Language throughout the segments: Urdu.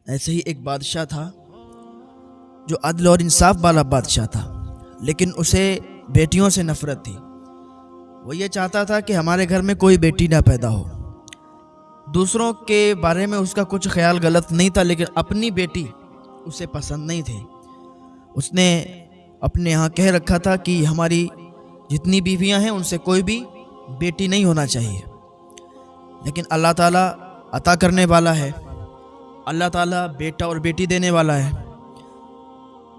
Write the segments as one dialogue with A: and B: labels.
A: ایسے ہی ایک بادشاہ تھا جو عدل اور انصاف والا بادشاہ تھا، لیکن اسے بیٹیوں سے نفرت تھی۔ وہ یہ چاہتا تھا کہ ہمارے گھر میں کوئی بیٹی نہ پیدا ہو۔ دوسروں کے بارے میں اس کا کچھ خیال غلط نہیں تھا، لیکن اپنی بیٹی اسے پسند نہیں تھی۔ اس نے اپنے یہاں کہہ رکھا تھا کہ ہماری جتنی بیویاں ہیں ان سے کوئی بھی بیٹی نہیں ہونا چاہیے، لیکن اللہ تعالیٰ عطا کرنے والا ہے، اللہ تعالیٰ بیٹا اور بیٹی دینے والا ہے،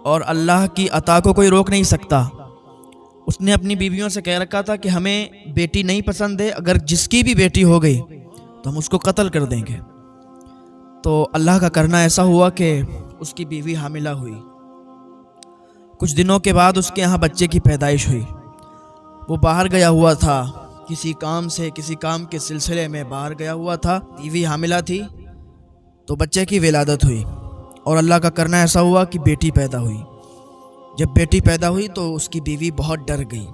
A: اور اللہ کی عطا کو کوئی روک نہیں سکتا۔ اس نے اپنی بیویوں سے کہہ رکھا تھا کہ ہمیں بیٹی نہیں پسند ہے، اگر جس کی بھی بیٹی ہو گئی تو ہم اس کو قتل کر دیں گے۔ تو اللہ کا کرنا ایسا ہوا کہ اس کی بیوی حاملہ ہوئی۔ کچھ دنوں کے بعد اس کے یہاں بچے کی پیدائش ہوئی۔ وہ باہر گیا ہوا تھا، کسی کام کے سلسلے میں باہر گیا ہوا تھا، بیوی حاملہ تھی، تو بچے کی ولادت ہوئی، اور اللہ کا کرنا ایسا ہوا کہ بیٹی پیدا ہوئی۔ جب بیٹی پیدا ہوئی تو اس کی بیوی بہت ڈر گئی،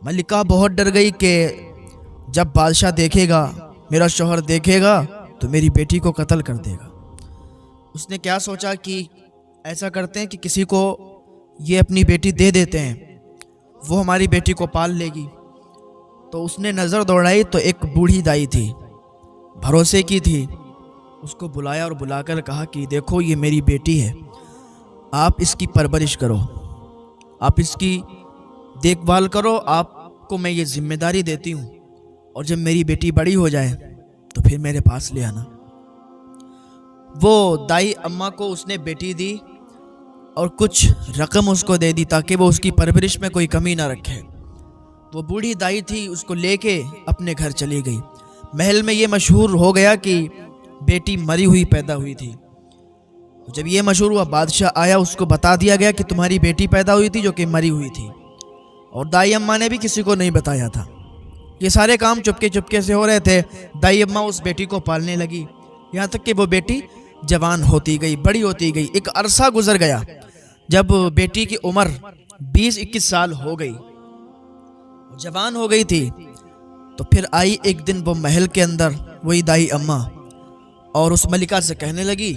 A: ملکہ بہت ڈر گئی کہ جب بادشاہ دیکھے گا، میرا شوہر دیکھے گا تو میری بیٹی کو قتل کر دے گا۔ اس نے کیا سوچا کہ ایسا کرتے ہیں کہ کسی کو یہ اپنی بیٹی دے دیتے ہیں، وہ ہماری بیٹی کو پال لے گی۔ تو اس نے نظر دوڑائی تو ایک بوڑھی دائی تھی، بھروسے کی تھی۔ اس کو بلایا اور بلا کر کہا کہ دیکھو یہ میری بیٹی ہے، آپ اس کی پرورش کرو، آپ اس کی دیکھ بھال کرو، آپ کو میں یہ ذمہ داری دیتی ہوں، اور جب میری بیٹی بڑی ہو جائے تو پھر میرے پاس لے آنا۔ وہ دائی اماں کو اس نے بیٹی دی اور کچھ رقم اس کو دے دی تاکہ وہ اس کی پرورش میں کوئی کمی نہ رکھے۔ وہ بوڑھی دائی تھی، اس کو لے کے اپنے گھر چلی گئی۔ محل میں یہ مشہور ہو گیا کہ بیٹی مری ہوئی پیدا ہوئی تھی۔ جب یہ مشہور ہوا، بادشاہ آیا، اس کو بتا دیا گیا کہ تمہاری بیٹی پیدا ہوئی تھی جو کہ مری ہوئی تھی، اور دائی اماں نے بھی کسی کو نہیں بتایا تھا۔ یہ سارے کام چپکے سے ہو رہے تھے۔ دائی اماں اس بیٹی کو پالنے لگی، یہاں تک کہ وہ بیٹی جوان ہوتی گئی، بڑی ہوتی گئی۔ ایک عرصہ گزر گیا، جب بیٹی کی عمر 20-21 سال ہو گئی، جوان ہو گئی تھی، تو پھر آئی ایک دن وہ محل کے اندر، وہی دائی اماں، اور اس ملکہ سے کہنے لگی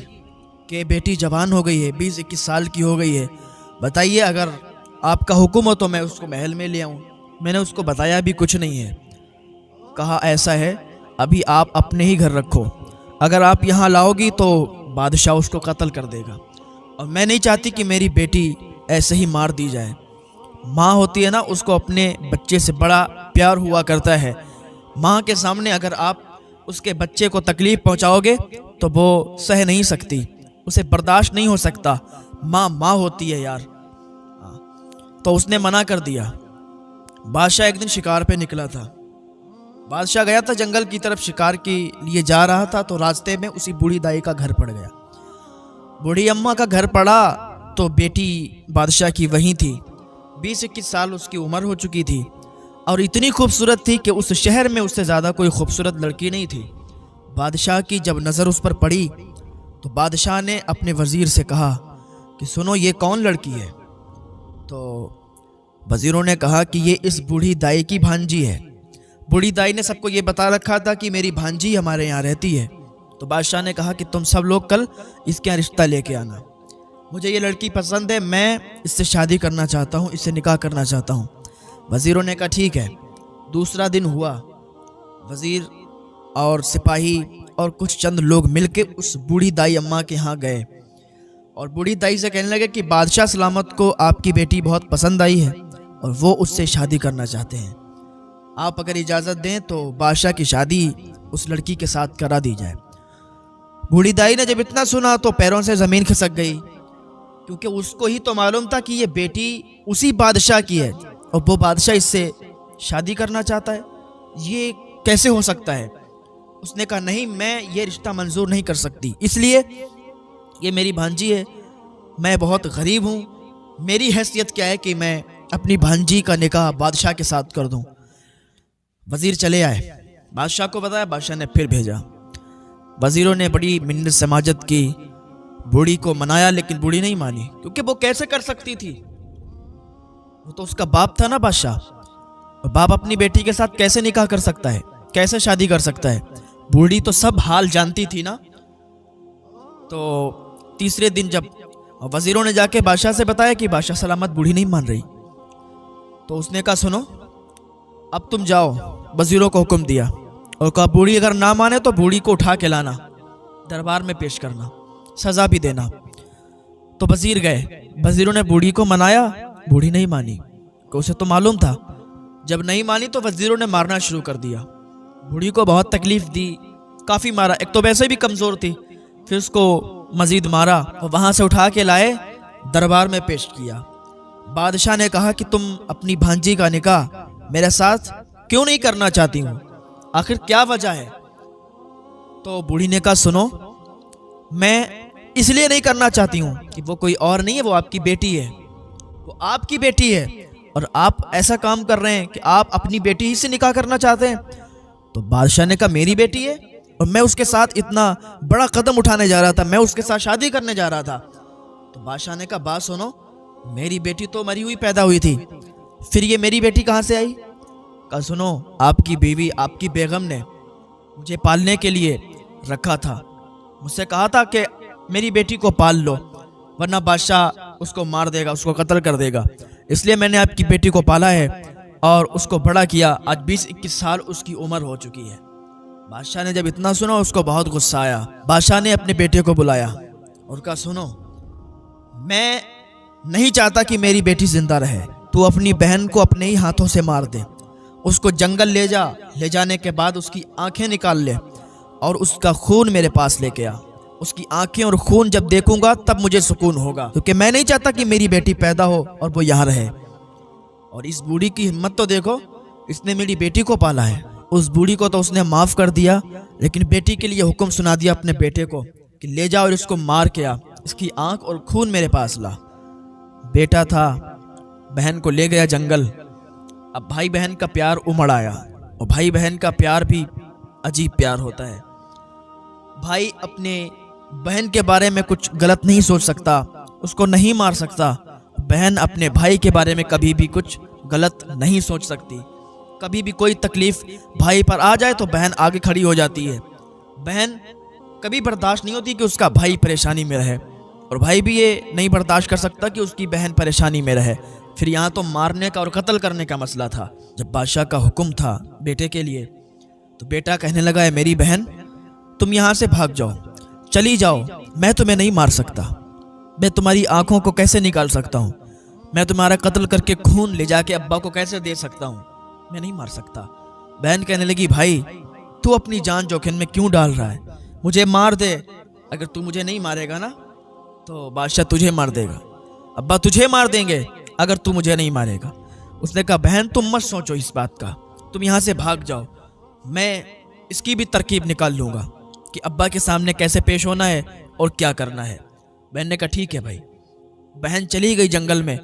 A: کہ بیٹی جوان ہو گئی ہے، 20-21 سال کی ہو گئی ہے، بتائیے اگر آپ کا حکم ہو تو میں اس کو محل میں لے آؤں۔ میں نے اس کو بتایا بھی کچھ نہیں ہے۔ کہا ایسا ہے، ابھی آپ اپنے ہی گھر رکھو، اگر آپ یہاں لاؤ گی تو بادشاہ اس کو قتل کر دے گا، اور میں نہیں چاہتی کہ میری بیٹی ایسے ہی مار دی جائے۔ ماں ہوتی ہے نا، اس کو اپنے بچے سے بڑا پیار ہوا کرتا ہے۔ ماں کے سامنے اگر آپ اس کے بچے کو تکلیف پہنچاؤ گے تو وہ سہ نہیں سکتی، اسے برداشت نہیں ہو سکتا۔ ماں ہوتی ہے یار۔ تو اس نے منع کر دیا۔ بادشاہ ایک دن شکار پہ نکلا تھا۔ بادشاہ گیا تھا جنگل کی طرف، شکار کے لیے جا رہا تھا، تو راستے میں اسی بوڑھی دائی کا گھر پڑ گیا۔ بوڑھی اماں کا گھر پڑا تو بیٹی بادشاہ کی وہیں تھی، 20-21 سال اس کی عمر ہو چکی تھی، اور اتنی خوبصورت تھی کہ اس شہر میں اس سے زیادہ کوئی خوبصورت لڑکی نہیں تھی۔ بادشاہ کی جب نظر اس پر پڑی تو بادشاہ نے اپنے وزیر سے کہا کہ سنو یہ کون لڑکی ہے؟ تو وزیروں نے کہا کہ یہ اس بوڑھی دائی کی بھانجی ہے۔ بوڑھی دائی نے سب کو یہ بتا رکھا تھا کہ میری بھانجی ہمارے یہاں رہتی ہے۔ تو بادشاہ نے کہا کہ تم سب لوگ کل اس کے یہاں رشتہ لے کے آنا، مجھے یہ لڑکی پسند ہے، میں اس سے شادی کرنا چاہتا ہوں، اس سے نکاح کرنا چاہتا ہوں۔ وزیروں نے کہا ٹھیک ہے۔ دوسرا دن ہوا، وزیر اور سپاہی اور کچھ چند لوگ مل کے اس بوڑھی دائی اماں کے ہاں گئے، اور بوڑھی دائی سے کہنے لگے کہ بادشاہ سلامت کو آپ کی بیٹی بہت پسند آئی ہے اور وہ اس سے شادی کرنا چاہتے ہیں، آپ اگر اجازت دیں تو بادشاہ کی شادی اس لڑکی کے ساتھ کرا دی جائے۔ بوڑھی دائی نے جب اتنا سنا تو پیروں سے زمین کھسک گئی، کیونکہ اس کو ہی تو معلوم تھا کہ یہ بیٹی اسی بادشاہ کی ہے، اور وہ بادشاہ اس سے شادی کرنا چاہتا ہے، یہ کیسے ہو سکتا ہے؟ اس نے کہا نہیں، میں یہ رشتہ منظور نہیں کر سکتی، اس لیے یہ میری بھانجی ہے، میں بہت غریب ہوں، میری حیثیت کیا ہے کہ میں اپنی بھانجی کا نکاح بادشاہ کے ساتھ کر دوں۔ وزیر چلے آئے، بادشاہ کو بتایا، بادشاہ نے پھر بھیجا۔ وزیروں نے بڑی منت سماجت کی، بوڑھی کو منایا، لیکن بوڑھی نہیں مانی، کیونکہ وہ کیسے کر سکتی تھی؟ وہ تو اس کا باپ تھا نا بادشاہ، اور باپ اپنی بیٹی کے ساتھ کیسے نکاح کر سکتا ہے، کیسے شادی کر سکتا ہے؟ بوڑھی تو سب حال جانتی تھی نا۔ تو تیسرے دن جب وزیروں نے جا کے بادشاہ سے بتایا کہ بادشاہ سلامت بوڑھی نہیں مان رہی، تو اس نے کہا سنو اب تم جاؤ، وزیروں کو حکم دیا اور کہا بوڑھی اگر نہ مانے تو بوڑھی کو اٹھا کے لانا، دربار میں پیش کرنا، سزا بھی دینا۔ تو وزیر گئے، وزیروں نے بوڑھی کو منایا، بوڑھی نہیں مانی، کہ اسے تو معلوم تھا۔ جب نہیں مانی تو وزیروں نے مارنا شروع کر دیا، بوڑھی کو بہت تکلیف دی، کافی مارا، ایک تو ویسے بھی کمزور تھی، پھر اس کو مزید مارا اور وہاں سے اٹھا کے لائے دربار میں پیش کیا۔ بادشاہ نے کہا کہ تم اپنی بھانجی کا نکاح میرے ساتھ کیوں نہیں کرنا چاہتی ہوں، آخر کیا وجہ ہے؟ تو بوڑھی نے کہا سنو میں اس لیے نہیں کرنا چاہتی ہوں کہ وہ کوئی اور نہیں ہے، وہ آپ کی بیٹی ہے، وہ آپ کی بیٹی ہے، اور آپ ایسا کام کر رہے ہیں کہ آپ اپنی بیٹی ہی سے نکاح کرنا چاہتے ہیں۔ تو بادشاہ نے کہا میری بیٹی ہے اور میں اس کے ساتھ اتنا بڑا قدم اٹھانے جا رہا تھا، میں اس کے ساتھ شادی کرنے جا رہا تھا۔ تو بادشاہ نے کہا بات سنو، میری بیٹی تو مری ہوئی پیدا ہوئی تھی، پھر یہ میری بیٹی کہاں سے آئی؟ کہا سنو آپ کی بیوی، آپ کی بیگم نے مجھے پالنے کے لیے رکھا تھا، مجھ سے کہا تھا کہ میری بیٹی کو پال لو ورنہ بادشاہ اس کو مار دے گا، اس کو قتل کر دے گا، اس لیے میں نے آپ کی بیٹی کو پالا ہے اور اس کو بڑا کیا، آج 20-21 سال اس کی عمر ہو چکی ہے۔ بادشاہ نے جب اتنا سنا اس کو بہت غصہ آیا، بادشاہ نے اپنے بیٹے کو بلایا اور کہا سنو میں نہیں چاہتا کہ میری بیٹی زندہ رہے، تو اپنی بہن کو اپنے ہی ہاتھوں سے مار دے، اس کو جنگل لے جا، لے جانے کے بعد اس کی آنکھیں نکال لے اور اس کا خون میرے پاس لے کے آ، اس کی آنکھیں اور خون جب دیکھوں گا تب مجھے سکون ہوگا، کیونکہ میں نہیں چاہتا کہ میری بیٹی پیدا ہو اور وہ یہاں رہے۔ اور اس بوڑھی کی ہمت تو دیکھو، اس نے میری بیٹی کو پالا ہے، اس بوڑھی کو تو اس نے معاف کر دیا، لیکن بیٹی کے لیے حکم سنا دیا اپنے بیٹے کو کہ لے جاؤ اور اس کو مار کے آ، اس کی آنکھ اور خون میرے پاس لا۔ بیٹا تھا، بہن کو لے گیا جنگل۔ اب بھائی بہن کا پیار امڑ آیا، اور بھائی بہن کا پیار بھی عجیب پیار ہوتا ہے۔ بھائی اپنے بہن کے بارے میں کچھ غلط نہیں سوچ سکتا، اس کو نہیں مار سکتا، بہن اپنے بھائی کے بارے میں کبھی بھی کچھ غلط نہیں سوچ سکتی۔ کبھی بھی کوئی تکلیف بھائی پر آ جائے تو بہن آگے کھڑی ہو جاتی ہے، بہن کبھی برداشت نہیں ہوتی کہ اس کا بھائی پریشانی میں رہے، اور بھائی بھی یہ نہیں برداشت کر سکتا کہ اس کی بہن پریشانی میں رہے۔ پھر یہاں تو مارنے کا اور قتل کرنے کا مسئلہ تھا۔ جب بادشاہ کا حکم تھا بیٹے کے لیے تو بیٹا کہنے لگا ہے میری بہن تم یہاں سے بھاگ جاؤ، چلی جاؤ، میں تمہیں نہیں مار سکتا، میں تمہاری آنکھوں کو کیسے نکال سکتا ہوں، میں تمہارا قتل کر کے خون لے جا کے ابا کو کیسے دے سکتا ہوں، میں نہیں مار سکتا۔ بہن کہنے لگی بھائی تو اپنی جان جوکھم میں کیوں ڈال رہا ہے، مجھے مار دے، اگر تو مجھے نہیں مارے گا نا تو بادشاہ تجھے مار دے گا، ابا تجھے مار دیں گے اگر تو مجھے نہیں مارے گا۔ اس نے کہا بہن تم مت سوچو اس بات کا، تم یہاں سے بھاگ جاؤ، میں اس کی بھی ترکیب نکال لوں گا کہ ابا کے سامنے کیسے پیش ہونا ہے اور کیا کرنا ہے۔ بہن نے کہا ٹھیک ہے بھائی۔ بہن چلی گئی جنگل میں۔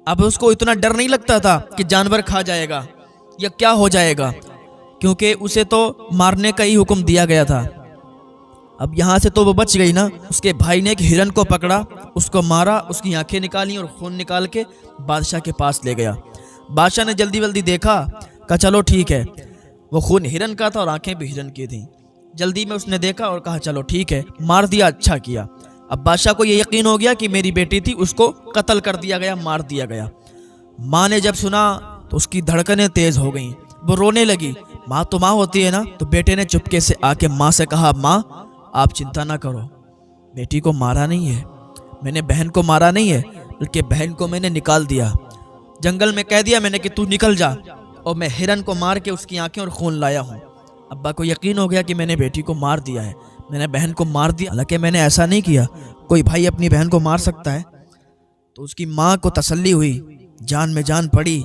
A: اب اس کو اتنا ڈر نہیں لگتا تھا کہ جانور کھا جائے گا یا کیا ہو جائے گا، کیونکہ اسے تو مارنے کا ہی حکم دیا گیا تھا۔ اب یہاں سے تو وہ بچ گئی نا۔ اس کے بھائی نے ایک ہرن کو پکڑا، اس کو مارا، اس کی آنکھیں نکالی اور خون نکال کے بادشاہ کے پاس لے گیا۔ بادشاہ نے جلدی جلدی دیکھا، کہا چلو ٹھیک ہے، وہ خون ہرن کا تھا اور آنکھیں بھی ہرن کی تھیں۔ جلدی میں اس نے دیکھا اور کہا چلو ٹھیک ہے، مار دیا، اچھا کیا۔ اب بادشاہ کو یہ یقین ہو گیا کہ میری بیٹی تھی، اس کو قتل کر دیا گیا، مار دیا گیا۔ ماں نے جب سنا تو اس کی دھڑکنیں تیز ہو گئیں، وہ رونے لگی۔ ماں تو ماں ہوتی ہے نا۔ تو بیٹے نے چپکے سے آ کے ماں سے کہا ماں آپ چنتا نہ کرو، بیٹی کو مارا نہیں ہے، میں نے بہن کو مارا نہیں ہے، بلکہ بہن کو میں نے نکال دیا، جنگل میں کہہ دیا میں نے کہ تو نکل جا، اور میں ہرن کو مار کے اس کی آنکھیں اور خون لایا ہوں۔ ابا کو یقین ہو گیا کہ میں نے بیٹی کو مار دیا ہے، میں نے بہن کو مار دیا، حالانکہ میں نے ایسا نہیں کیا، کوئی بھائی اپنی بہن کو مار سکتا ہے؟ تو اس کی ماں کو تسلی ہوئی، جان میں جان پڑی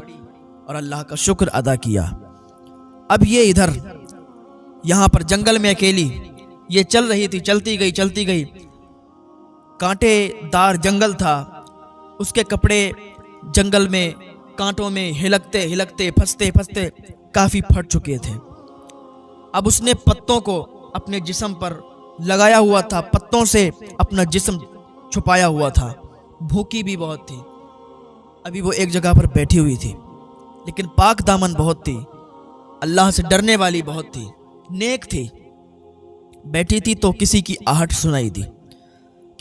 A: اور اللہ کا شکر ادا کیا۔ اب یہ ادھر یہاں پر جنگل میں اکیلی یہ چل رہی تھی، چلتی گئی، کانٹے دار جنگل تھا، اس کے کپڑے جنگل میں کانٹوں میں ہلکتے پھنستے کافی پھٹ چکے تھے۔ اب اس نے پتوں کو اپنے جسم پر لگایا ہوا تھا، پتوں سے اپنا جسم چھپایا ہوا تھا، بھوکی بھی بہت تھی۔ ابھی وہ ایک جگہ پر بیٹھی ہوئی تھی، لیکن پاک دامن بہت تھی، اللہ سے ڈرنے والی بہت تھی، نیک تھی۔ بیٹھی تھی تو کسی کی آہٹ سنائی دی،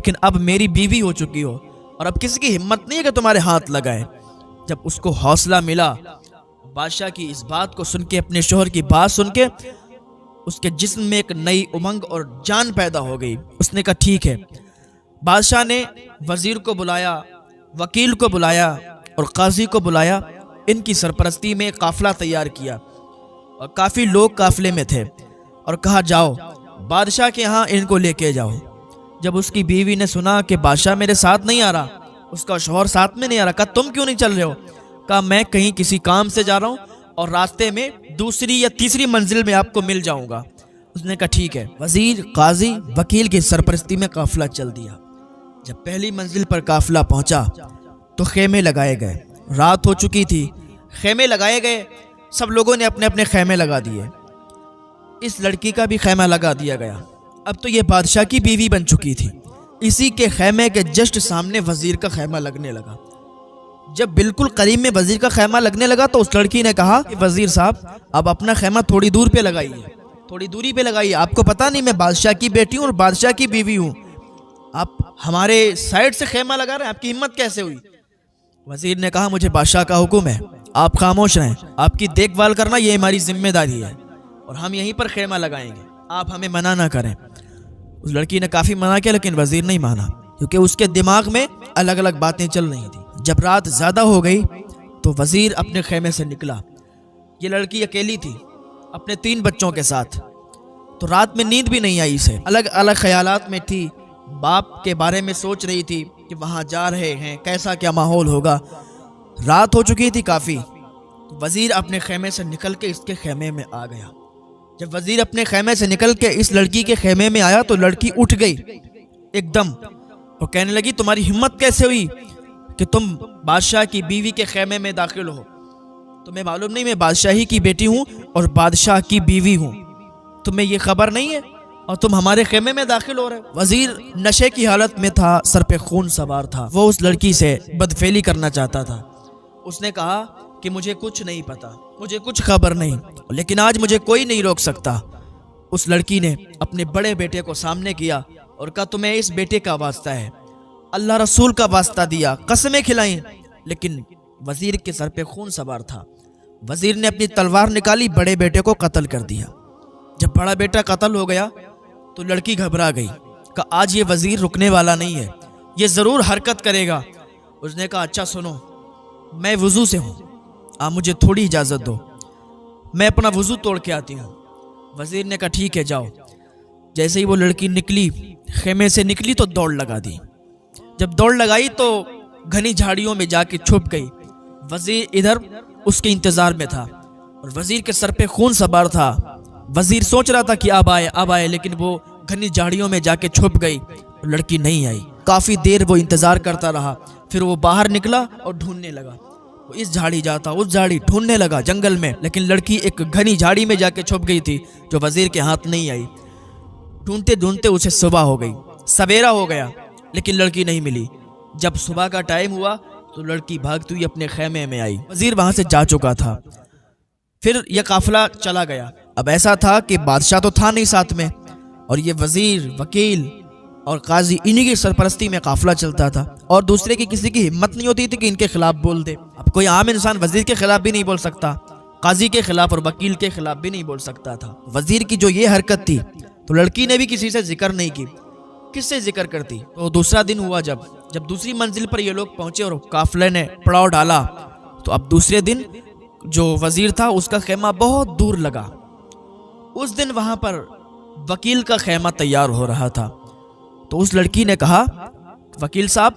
A: لیکن اب میری بیوی ہو چکی ہو اور اب کسی کی ہمت نہیں ہے کہ تمہارے ہاتھ لگائے۔ جب اس کو حوصلہ ملا، بادشاہ کی اس بات کو سن کے، اپنے شوہر کی بات سن کے، اس کے جسم میں ایک نئی امنگ اور جان پیدا ہو گئی۔ اس نے کہا ٹھیک ہے۔ بادشاہ نے وزیر کو بلایا، وکیل کو بلایا اور قاضی کو بلایا۔ ان کی سرپرستی میں قافلہ تیار کیا اور کافی لوگ قافلے میں تھے، اور کہا جاؤ بادشاہ کے ہاں ان کو لے کے جاؤ۔ جب اس کی بیوی نے سنا کہ بادشاہ میرے ساتھ نہیں آ رہا، اس کا شوہر ساتھ میں نہیں آ رہا، کہا تم کیوں نہیں چل رہے ہو؟ کہا میں کہیں کسی کام سے جا رہا ہوں اور راستے میں دوسری یا تیسری منزل میں آپ کو مل جاؤں گا۔ اس نے کہا ٹھیک ہے۔ وزیر، قاضی، وکیل کی سرپرستی میں قافلہ چل دیا۔ جب پہلی منزل پر قافلہ پہنچا تو خیمے لگائے گئے۔ رات ہو چکی تھی، خیمے لگائے گئے، سب لوگوں نے اپنے اپنے خیمے لگا دیے۔ اس لڑکی کا بھی خیمہ لگا دیا گیا۔ اب تو یہ بادشاہ کی بیوی بن چکی تھی۔ اسی کے خیمے کے جسٹ سامنے وزیر کا خیمہ لگنے لگا۔ جب بالکل قریب میں وزیر کا خیمہ لگنے لگا تو اس لڑکی نے کہا کہ وزیر صاحب اب اپنا خیمہ تھوڑی دور پہ لگائیے، تھوڑی دوری پہ لگائیے، آپ کو پتہ نہیں میں بادشاہ کی بیٹی ہوں اور بادشاہ کی بیوی ہوں، آپ ہمارے سائڈ سے خیمہ لگا رہے ہیں، آپ کی ہمت کیسے ہوئی؟ وزیر نے کہا مجھے بادشاہ کا حکم ہے، آپ خاموش رہیں، آپ کی دیکھ بھال کرنا یہ ہماری ذمہ داری ہے اور ہم یہیں پر خیمہ لگائیں گے، آپ ہمیں منع نہ کریں۔ اس لڑکی نے کافی منع کیا لیکن وزیر نہیں مانا، کیونکہ اس کے دماغ میں الگ الگ باتیں چل رہی تھیں۔ جب رات زیادہ ہو گئی تو وزیر اپنے خیمے سے نکلا۔ یہ لڑکی اکیلی تھی اپنے 3 بچوں کے ساتھ، تو رات میں نیند بھی نہیں آئی اسے، الگ الگ خیالات میں تھی، باپ کے بارے میں سوچ رہی تھی کہ وہاں جا رہے ہیں کیسا کیا ماحول ہوگا۔ رات ہو چکی تھی کافی، تو وزیر اپنے خیمے سے نکل کے اس کے خیمے میں آ گیا۔ جب وزیر اپنے خیمے سے نکل کے اس لڑکی کے خیمے میں آیا تو لڑکی اٹھ گئی ایک دم اور کہنے لگی تمہاری ہمت کیسے ہوئی کہ تم بادشاہ کی بیوی کے خیمے میں داخل ہو؟ تمہیں معلوم نہیں میں بادشاہی کی بیٹی ہوں اور بادشاہ کی بیوی ہوں، تمہیں یہ خبر نہیں ہے اور تم ہمارے خیمے میں داخل ہو رہے ہو؟ وزیر نشے کی حالت میں تھا، سر پہ خون سوار تھا، وہ اس لڑکی سے بدفعلی کرنا چاہتا تھا۔ اس نے کہا کہ مجھے کچھ نہیں پتا، مجھے کچھ خبر نہیں، لیکن آج مجھے کوئی نہیں روک سکتا۔ اس لڑکی نے اپنے بڑے بیٹے کو سامنے کیا اور کہا تمہیں اس بیٹے کا واسطہ ہے، اللہ رسول کا واسطہ دیا، قسمیں کھلائیں، لیکن وزیر کے سر پہ خون سوار تھا۔ وزیر نے اپنی تلوار نکالی، بڑے بیٹے کو قتل کر دیا۔ جب بڑا بیٹا قتل ہو گیا تو لڑکی گھبرا گئی کہ آج یہ وزیر رکنے والا نہیں ہے، یہ ضرور حرکت کرے گا۔ اس نے کہا اچھا سنو، میں وضو سے ہوں، آپ مجھے تھوڑی اجازت دو، میں اپنا وضو توڑ کے آتی ہوں۔ وزیر نے کہا ٹھیک ہے جاؤ۔ جیسے ہی وہ لڑکی نکلی، خیمے سے نکلی تو دوڑ لگا دی۔ جب دوڑ لگائی تو گھنی جھاڑیوں میں جا کے چھپ گئی۔ وزیر ادھر اس کے انتظار میں تھا اور وزیر کے سر پہ خون سوار تھا۔ وزیر سوچ رہا تھا کہ اب آئے، لیکن وہ گھنی جھاڑیوں میں جا کے چھپ گئی، لڑکی نہیں آئی۔ کافی دیر وہ انتظار کرتا رہا، پھر وہ باہر نکلا اور ڈھونڈنے لگا، وہ اس جھاڑی جاتا اس جھاڑی، ڈھونڈنے لگا جنگل میں، لیکن لڑکی ایک گھنی جھاڑی میں جا کے چھپ گئی تھی جو وزیر کے ہاتھ نہیں آئی۔ ڈھونڈتے ڈھونڈتے اسے صبح ہو گئی، سویرا ہو گیا، لیکن لڑکی نہیں ملی۔ جب صبح کا ٹائم ہوا تو لڑکی بھاگتی ہوئی اپنے خیمے میں آئی، وزیر وہاں سے جا چکا تھا۔ پھر یہ قافلہ چلا گیا۔ اب ایسا تھا کہ بادشاہ تو تھا نہیں ساتھ میں، اور یہ وزیر، وکیل اور قاضی انہی کی سرپرستی میں قافلہ چلتا تھا، اور دوسرے کی کسی کی ہمت نہیں ہوتی تھی کہ ان کے خلاف بول دے۔ اب کوئی عام انسان وزیر کے خلاف بھی نہیں بول سکتا، قاضی کے خلاف اور وکیل کے خلاف بھی نہیں بول سکتا تھا۔ وزیر کی جو یہ حرکت تھی تو لڑکی نے بھی کسی سے ذکر نہیں کی، کس سے ذکر کرتی؟ تو دوسرا دن ہوا، جب دوسری منزل پر یہ لوگ پہنچے اور قافلے نے پڑاؤ ڈالا، تو اب دوسرے دن جو وزیر تھا اس کا خیمہ بہت دور لگا۔ اس دن وہاں پر وکیل کا خیمہ تیار ہو رہا تھا، تو اس لڑکی نے کہا وکیل صاحب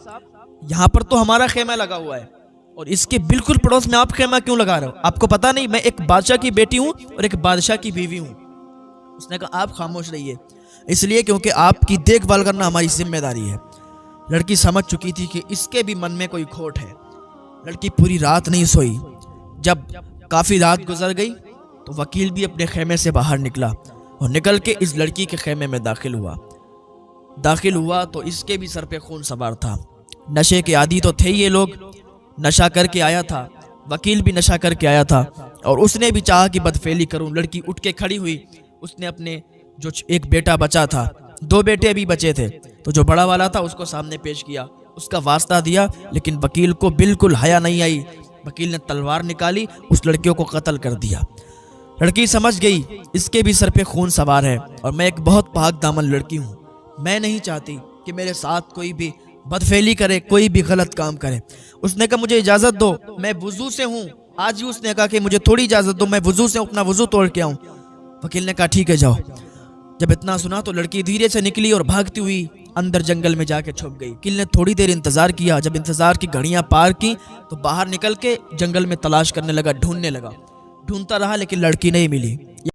A: یہاں پر تو ہمارا خیمہ لگا ہوا ہے اور اس کے بالکل پڑوس میں آپ خیمہ کیوں لگا رہے ہو؟ آپ کو پتہ نہیں میں ایک بادشاہ کی بیٹی ہوں اور ایک بادشاہ کی بیوی ہوں۔ اس نے کہا آپ خاموش رہیے، اس لیے کیونکہ آپ کی دیکھ بھال کرنا ہماری ذمہ داری ہے۔ لڑکی سمجھ چکی تھی کہ اس کے بھی من میں کوئی کھوٹ ہے۔ لڑکی پوری رات نہیں سوئی۔ جب کافی رات گزر گئی تو وکیل بھی اپنے خیمے سے باہر نکلا اور نکل کے اس لڑکی کے خیمے میں داخل ہوا تو اس کے بھی سر پہ خون سوار تھا۔ نشے کے عادی تو تھے یہ لوگ، نشہ کر کے آیا تھا، وکیل بھی نشہ کر کے آیا تھا، اور اس نے بھی چاہا کہ بدفعلی کروں۔ لڑکی اٹھ کے کھڑی ہوئی، اس نے اپنے جو ایک بیٹا بچا تھا 2 بیٹے ابھی بچے تھے، تو جو بڑا والا تھا اس کو سامنے پیش کیا، اس کا واسطہ دیا، لیکن وکیل کو بالکل حیا نہیں آئی۔ وکیل نے تلوار نکالی، اس لڑکیوں کو قتل کر دیا۔ لڑکی سمجھ گئی اس کے بھی سر پہ خون سوار ہے، اور میں ایک بہت پاک دامن لڑکی ہوں، میں نہیں چاہتی کہ میرے ساتھ کوئی بھی بدفعلی کرے، کوئی بھی غلط کام کرے۔ اس نے کہا مجھے اجازت دو، میں وضو سے ہوں۔ آج ہی اس نے کہا کہ مجھے تھوڑی اجازت دو، میں وضو سے اپنا وضو توڑ کے آؤں۔ وکیل نے کہا ٹھیک ہے جاؤ۔ جب اتنا سنا تو لڑکی دھیرے سے نکلی اور بھاگتی ہوئی اندر جنگل میں جا کے چھپ گئی۔ وکیل نے تھوڑی دیر انتظار کیا، جب انتظار کی گھڑیاں پار کی تو باہر نکل کے جنگل میں تلاش کرنے لگا، ڈھونڈنے لگا، ڈھونڈتا رہا لیکن لڑکی نہیں ملی۔